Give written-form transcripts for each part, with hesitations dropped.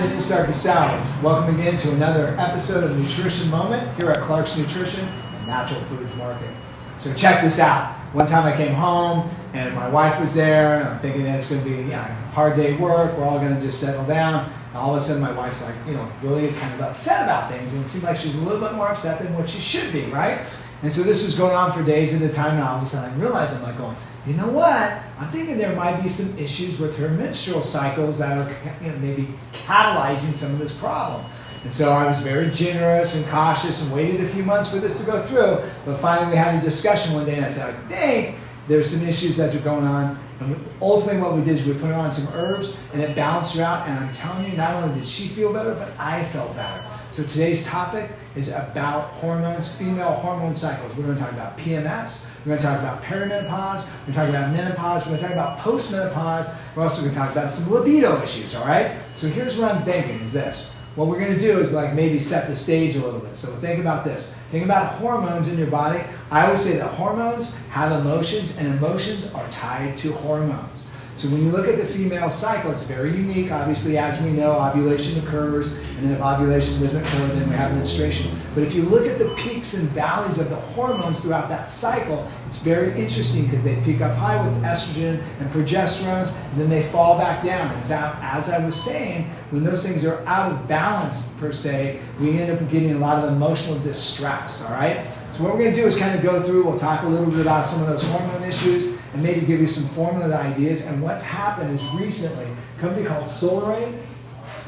this is Starkie. Welcome again to another episode of Nutrition Moment here at Clark's Nutrition and Natural Foods Market. So check this out. One time I came home and my wife was there and I'm thinking it's going to be a hard day at work. We're all going to just settle down. And all of a sudden my wife's like, really kind of upset about things, and it seemed like she was a little bit more upset than what she should be, right? And so this was going on for days at a time, and all of a sudden I realized, I'm like going, you know what? I'm thinking there might be some issues with her menstrual cycles that are maybe catalyzing some of this problem. And so I was very generous and cautious and waited a few months for this to go through. But finally we had a discussion one day and I said, I think there's some issues that are going on. And ultimately what we did is we put her on some herbs and it balanced her out. And I'm telling you, not only did she feel better, but I felt better. So today's topic is about hormones, female hormone cycles. We're going to talk about PMS. We're going to talk about perimenopause. We're going to talk about menopause. We're going to talk about postmenopause. We're also going to talk about some libido issues, all right? So here's what I'm thinking is this. What we're going to do is maybe set the stage a little bit. So think about this. Think about hormones in your body. I always say that hormones have emotions, and emotions are tied to hormones. So when you look at the female cycle, it's very unique. Obviously, as we know, ovulation occurs, and then if ovulation doesn't occur, then we have menstruation. But if you look at the peaks and valleys of the hormones throughout that cycle, it's very interesting because they peak up high with estrogen and progesterones, and then they fall back down. As I was saying, when those things are out of balance, per se, we end up getting a lot of emotional distress, all right? So what we're going to do is kind of go through, we'll talk a little bit about some of those hormone issues and maybe give you some formula ideas. And what's happened is recently, a company called Solaray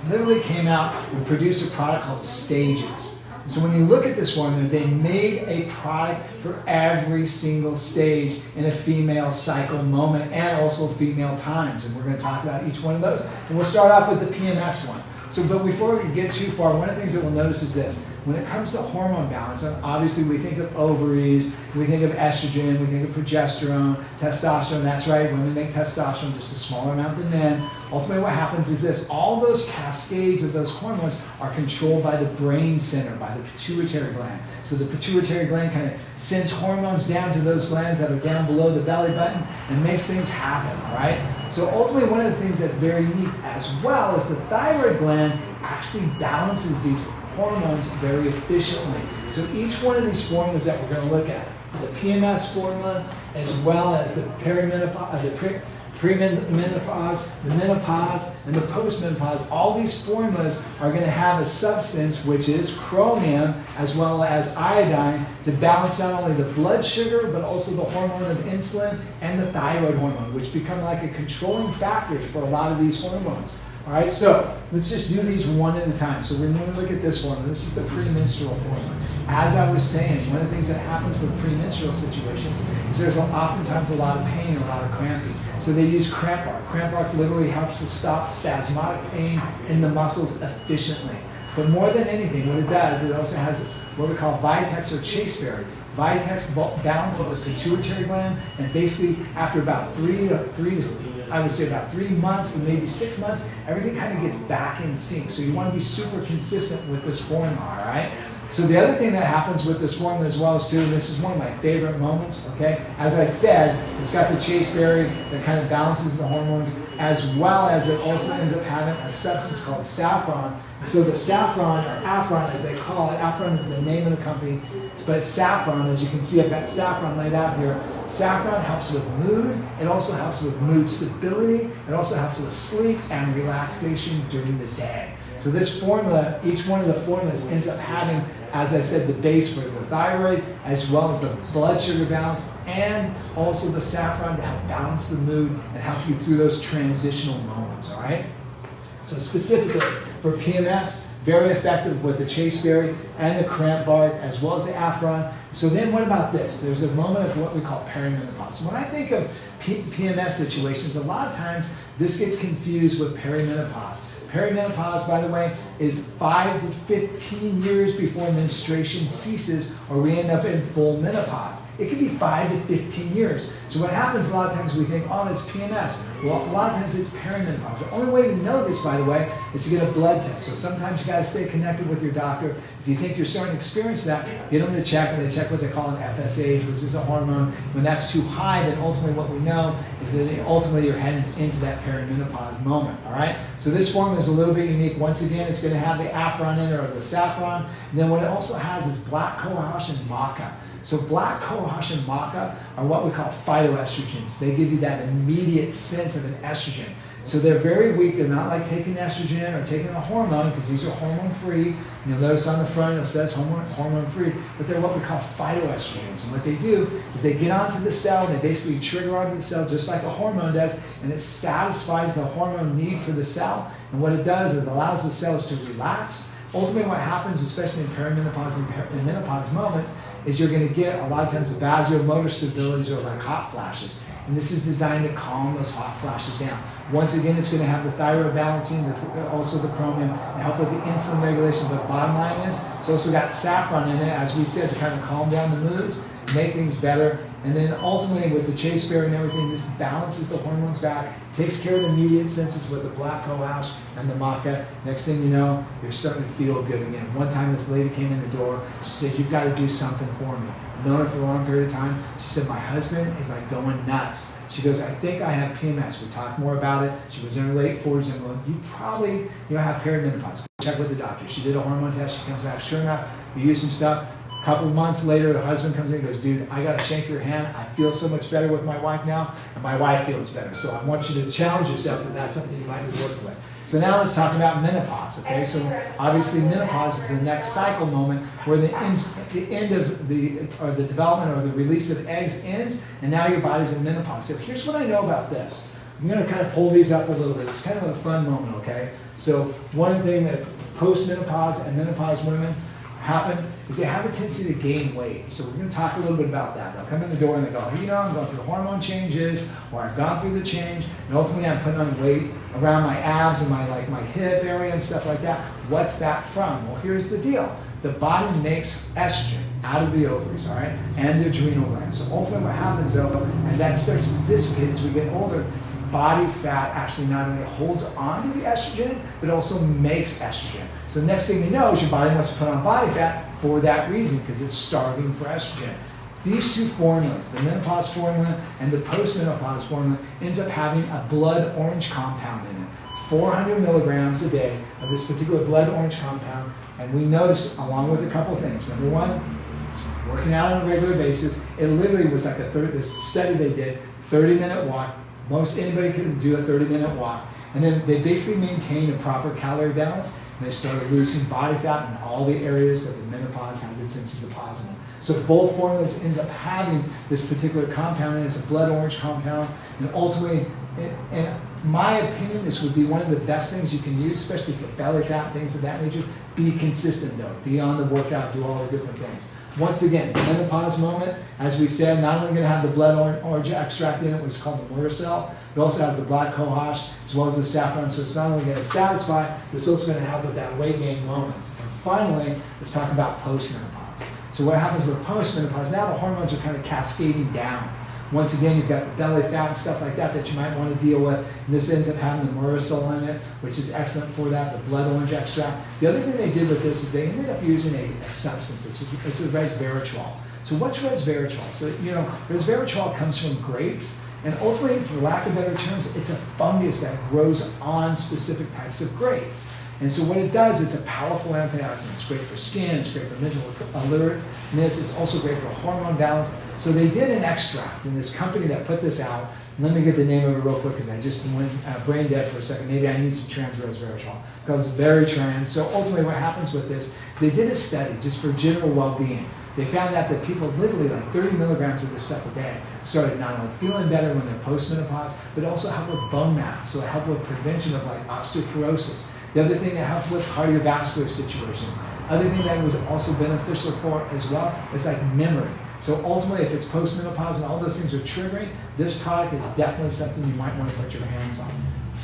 literally came out and produced a product called Stages. And so when you look at this formula, they made a product for every single stage in a female cycle moment and also female times. And we're going to talk about each one of those. And we'll start off with the PMS one. But before we get too far, one of the things that we'll notice is this. When it comes to hormone balance, obviously we think of ovaries, we think of estrogen, we think of progesterone, testosterone. That's right, women make testosterone just a smaller amount than men. Ultimately what happens is this. All those cascades of those hormones are controlled by the brain center, by the pituitary gland. So the pituitary gland kind of sends hormones down to those glands that are down below the belly button and makes things happen, all right? So ultimately one of the things that's very unique as well is the thyroid gland actually balances these hormones very efficiently. So each one of these formulas that we're going to look at, the PMS formula as well as the perimenopause, the premenopause, the menopause, and the postmenopause, all these formulas are going to have a substance which is chromium as well as iodine to balance not only the blood sugar but also the hormone of insulin and the thyroid hormone, which become like a controlling factors for a lot of these hormones. All right, so let's just do these one at a time. So we're going to look at this formula. This is the premenstrual formula. As I was saying, one of the things that happens with premenstrual situations is there's oftentimes a lot of pain, a lot of cramping. So they use cramp bark. Cramp bark literally helps to stop spasmodic pain in the muscles efficiently. But more than anything, what it does, it also has what we call Vitex or chasteberry. Vitex balances the pituitary gland, and basically after about I would say about 3 months to maybe 6 months, everything kind of gets back in sync. So you want to be super consistent with this formula, all right? So the other thing that happens with this formula as well is too, and this is one of my favorite moments, okay? As I said, it's got the chasteberry that kind of balances the hormones, as well as it also ends up having a substance called saffron. So the saffron, or Affron as they call it, Affron is the name of the company, but saffron, as you can see, I've got saffron laid out here. Saffron helps with mood, it also helps with mood stability, it also helps with sleep and relaxation during the day. So this formula, each one of the formulas ends up having, as I said, the base for the thyroid, as well as the blood sugar balance, and also the saffron to help balance the mood and help you through those transitional moments, all right? So specifically for PMS, very effective with the chasteberry and the cramp bark, as well as the Affron. So then what about this? There's a moment of what we call perimenopause. When I think of PMS situations, a lot of times this gets confused with perimenopause. Perimenopause, by the way, is 5 to 15 years before menstruation ceases or we end up in full menopause. It could be 5 to 15 years. So what happens a lot of times we think, oh, that's PMS. Well, a lot of times it's perimenopause. The only way to know this, by the way, is to get a blood test. So sometimes you got to stay connected with your doctor. If you think you're starting to experience that, get them to check, and they check what they call an FSH, which is a hormone. When that's too high, then ultimately what we know is that ultimately you're heading into that perimenopause moment, all right? So this formula is a little bit unique. Once again, it's going to have the Afron in it, or the saffron. And then what it also has is black cohosh and maca. So black cohosh and maca are what we call phytoestrogens. They give you that immediate sense of an estrogen. So they're very weak. They're not like taking estrogen or taking a hormone, because these are hormone-free. You'll notice on the front it says hormone-free, but they're what we call phytoestrogens. And what they do is they get onto the cell, and they basically trigger onto the cell just like a hormone does, and it satisfies the hormone need for the cell. And what it does is it allows the cells to relax. Ultimately, what happens, especially in perimenopause and menopause moments, is you're going to get a lot of times the vasomotor stabilities or like hot flashes. And this is designed to calm those hot flashes down. Once again, it's going to have the thyroid balancing, also the chromium, and help with the insulin regulation. But bottom line is, it's also got saffron in it, as we said, to kind of calm down the moods, make things better. And then ultimately with the chase berry and everything, this balances the hormones back, takes care of the immediate senses with the black cohosh and the maca. Next thing you know, you're starting to feel good again. One time this lady came in the door, she said, "You've got to do something for me." I've known her for a long period of time. She said, "My husband is like going nuts." She goes, "I think I have PMS." We talked more about it. She was in her late 40s and going, "You probably have perimenopause." Check with the doctor. She did a hormone test. She comes back, sure enough, we use some stuff. A couple of months later, the husband comes in and goes, "Dude, I got to shake your hand. I feel so much better with my wife now, and my wife feels better." So I want you to challenge yourself that that's something you might be working with. So now let's talk about menopause, okay? So obviously menopause is the next cycle moment where the end of the development or the release of eggs ends, and now your body's in menopause. So here's what I know about this. I'm going to kind of pull these up a little bit. It's kind of a fun moment, okay? So one thing that post-menopause and menopause women happen is they have a tendency to gain weight. So we're going to talk a little bit about that. They'll come in the door and they go, "Hey, I'm going through hormone changes, or I've gone through the change, and ultimately I'm putting on weight around my abs and my hip area and stuff like that." What's that from? Well, here's the deal. The body makes estrogen out of the ovaries, all right, and the adrenal glands. So ultimately what happens though, as that starts to dissipate as we get older, body fat actually not only holds on to the estrogen, but also makes estrogen. So the next thing you know is your body wants to put on body fat for that reason, because it's starving for estrogen. These two formulas, the menopause formula and the postmenopause formula, ends up having a blood orange compound in it. 400 milligrams a day of this particular blood orange compound. And we noticed, along with a couple of things. Number one, working out on a regular basis. It literally was like this study they did, 30-minute walk. Most anybody could do a 30-minute walk. And then they basically maintained a proper calorie balance, and they started losing body fat in all the areas that the menopause has its tendency to deposit in. So both formulas ends up having this particular compound, and it's a blood orange compound. And ultimately, in my opinion, this would be one of the best things you can use, especially for belly fat, things of that nature. Be consistent though. Be on the workout, do all the different things. Once again, the menopause moment, as we said, not only going to have the blood orange extract in it, which is called the Muracil, it also has the black cohosh as well as the saffron. So it's not only going to satisfy, but it's also going to help with that weight gain moment. And finally, let's talk about postmenopause. So what happens with postmenopause? Now the hormones are kind of cascading down. Once again, you've got the belly fat and stuff like that you might want to deal with. And this ends up having the Muracil in it, which is excellent for that, the blood orange extract. The other thing they did with this is they ended up using a substance. It's a resveratrol. So what's resveratrol? So, resveratrol comes from grapes. And ultimately, for lack of better terms, it's a fungus that grows on specific types of grapes. And so what it does, it's a powerful antioxidant. It's great for skin, it's great for mental alertness, it's also great for hormone balance. So they did an extract, and this company that put this out, let me get the name of it real quick because I just went brain dead for a second. Maybe I need some trans-resveratrol because it's very trans. So ultimately what happens with this is they did a study just for general well-being. They found out that people literally like 30 milligrams of this stuff a day started not only feeling better when they're postmenopause, but also help with bone mass. So it helped with prevention of like osteoporosis. The other thing that helped with cardiovascular situations. Other thing that was also beneficial for as well is like memory. So ultimately, if it's postmenopause and all those things are triggering, this product is definitely something you might want to put your hands on.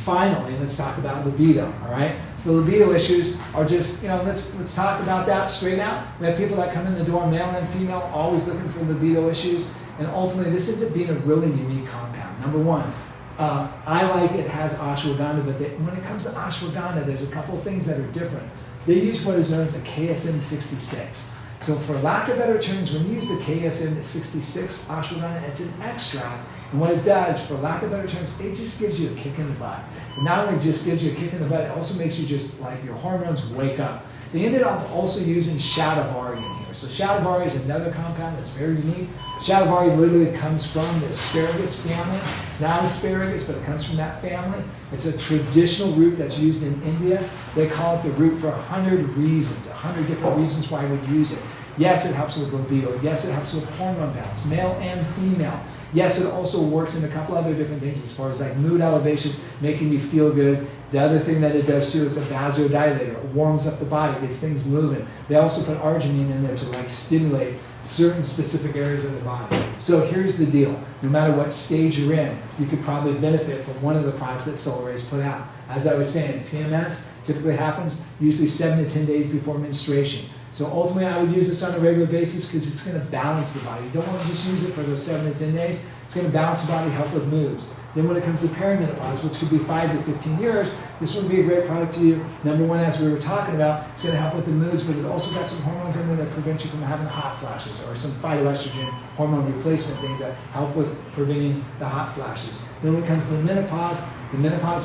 Finally, let's talk about libido, all right? So the libido issues are just, let's talk about that straight out. We have people that come in the door, male and female, always looking for libido issues, and ultimately this ends up being a really unique compound. Number one, I like it has ashwagandha, but when it comes to ashwagandha, there's a couple of things that are different. They use what is known as a KSM 66. So for lack of better terms, when you use the KSM 66 ashwagandha, it's an extract. And what it does, for lack of better terms, it just gives you a kick in the butt. It not only just gives you a kick in the butt, it also makes you just like your hormones wake up. They ended up also using shatavari in here. So shatavari is another compound that's very unique. Shatavari literally comes from the asparagus family. It's not asparagus, but it comes from that family. It's a traditional root that's used in India. They call it the root for 100 reasons, 100 different reasons why we use it. Yes, it helps with libido. Yes, it helps with hormone balance, male and female. Yes, it also works in a couple other different things as far as like mood elevation, making you feel good. The other thing that it does too is a vasodilator. It warms up the body, gets things moving. They also put arginine in there to like stimulate certain specific areas of the body. So here's the deal. No matter what stage you're in, you could probably benefit from one of the products that Solaray's put out. As I was saying, PMS typically happens usually 7 to 10 days before menstruation. So ultimately, I would use this on a regular basis because it's going to balance the body. You don't want to just use it for those 7 to 10 days. It's going to balance the body, help with moods. Then when it comes to perimenopause, which could be 5 to 15 years, this would be a great product to you. Number one, as we were talking about, it's going to help with the moods, but it's also got some hormones in there that prevent you from having the hot flashes, or some phytoestrogen hormone replacement things that help with preventing the hot flashes. Then when it comes to the menopause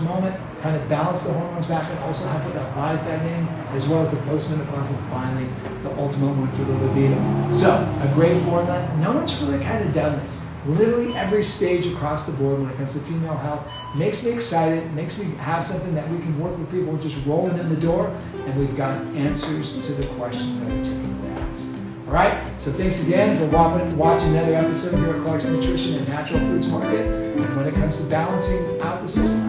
moment, kind of balance the hormones back and also help with that body fat gain, as well as the postmenopause, and finally, the ultimate one for the libido. So, a great formula. No one's really kind of done this. Literally every stage across the board when it comes to female health makes me excited, makes me have something that we can work with people just rolling in the door, and we've got answers to the questions that are typically asked. All right, so thanks again for watching another episode here at Clark's Nutrition and Natural Foods Market. And when it comes to balancing out the system,